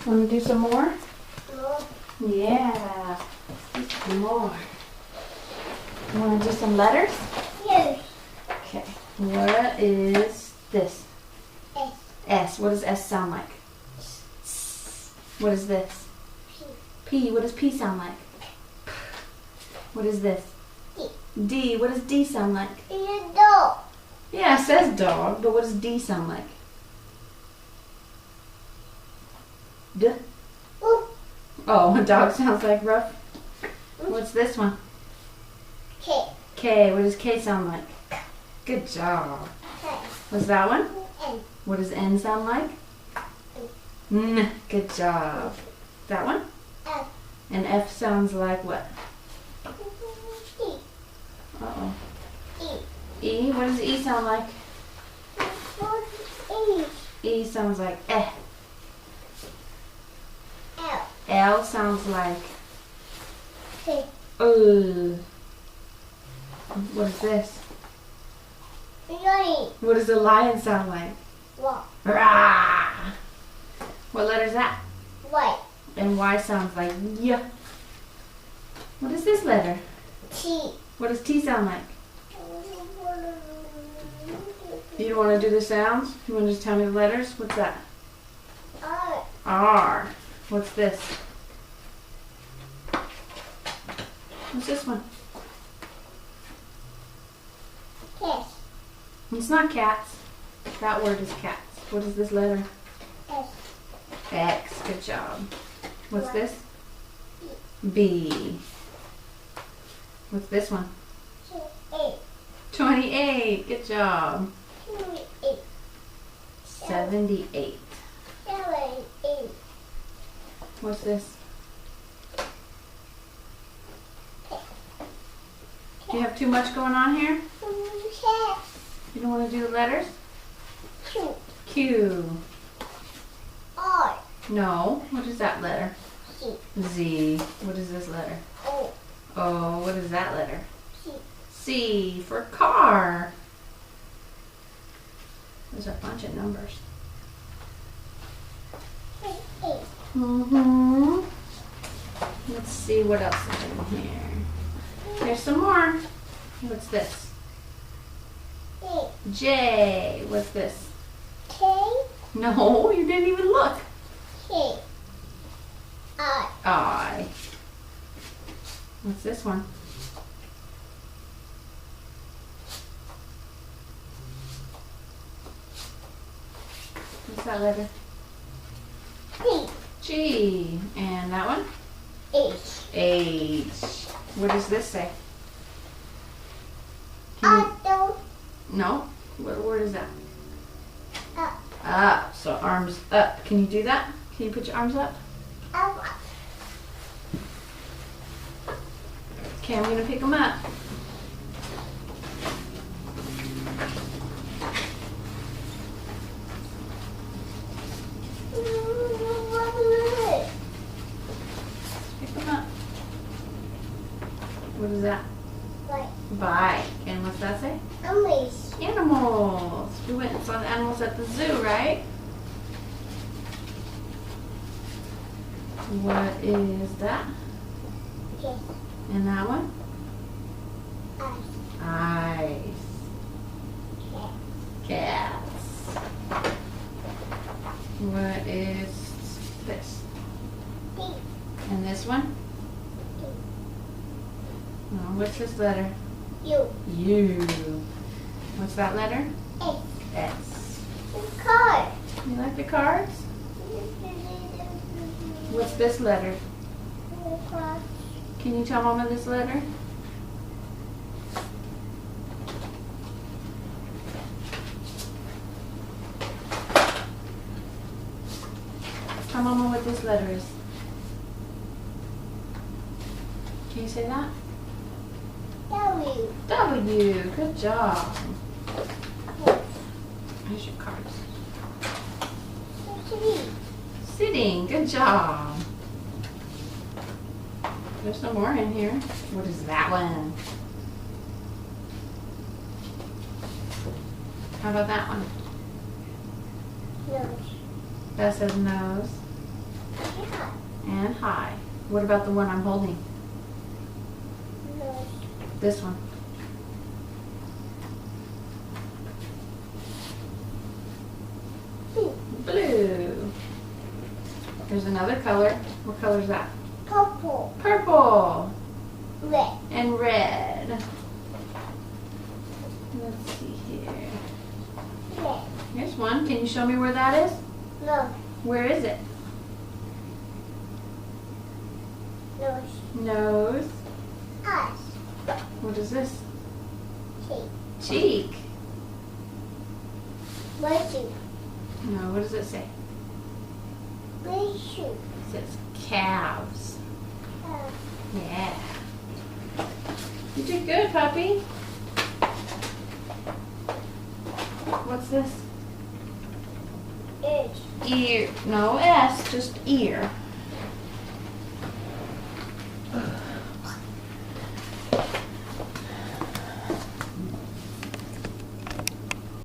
Want to do some more? No. Yeah. Some more. You want to do some letters? Yes. Okay. What is this? S. S. What does S sound like? What is this? P. P. What does P sound like? What is this? D. D. What does D sound like? It's a dog. Yeah, it says dog, but what does D sound like? D. Ooh. Oh, a dog sounds like rough. What's this one? K. K. What does K sound like? Good job. K. What's that one? N. What does N sound like? N. Good job. That one? F. And F sounds like what? E. Uh-oh. E. E. What does E sound like? E. E sounds like eh. L. L sounds like T. What is this? Yoni. What does a lion sound like? Walk. Rah! What letter is that? White. And Y sounds like yeah. What is this letter? T. What does T sound like? You don't want to do the sounds? You want to just tell me the letters? What's that? R. R. What's this? What's this one? Kiss. It's not cats. That word is cats. What is this letter? S. X. Good job. What's this? B. What's this one? 8. 28. Good job. 28. 78. 78. What's this? Do you have too much going on here? You don't want to do the letters? Q. Q. R. No. What is that letter? C. Z. What is this letter? O. O. What is that letter? C. C for car. There's a bunch of numbers. 8. Mm-hmm. Let's see what else is in here. There's some more. What's this? 8. J. What's this? K. No, you didn't even look. K. I. I. What's this one? What's that letter? T. G. And that one? H. H. What does this say? Can you, Auto. no? What word is that? Up. Up. So arms up. Can you do that? Can you put your arms up? Up. Okay, I'm going to pick them up. Pick them up. What is that? Like Bike. And what's that say? English. Animals. We went and saw the animals at the zoo, right? What is that? Yes. And that one? Ice. Ice. Cat. Cats. What is this? D. And this one? Oh, what's this letter? U. U. What's that letter? S. S. Car. You like the cards? What's this letter? Can you tell Mama this letter? Tell Mama what this letter is. Can you say that? W. W. Good job. Here's your cards. C. Sitting. Good job. There's no more in here. What is that one? How about that one? Nose. That says nose. Yeah. And high. What about the one I'm holding? Nose. This one. Blue. Blue. There's another color. What color is that? Purple. Purple. Red. And red. Let's see here. Red. Here's one. Can you show me where that is? Nose. Where is it? Nose. Nose. Eyes. What is this? Cheek. Cheek. White shoe. No, what does it say? Blue shoe. It says calves. Yeah. You did good, puppy. What's this? Ears. Ear. No, S, just ear.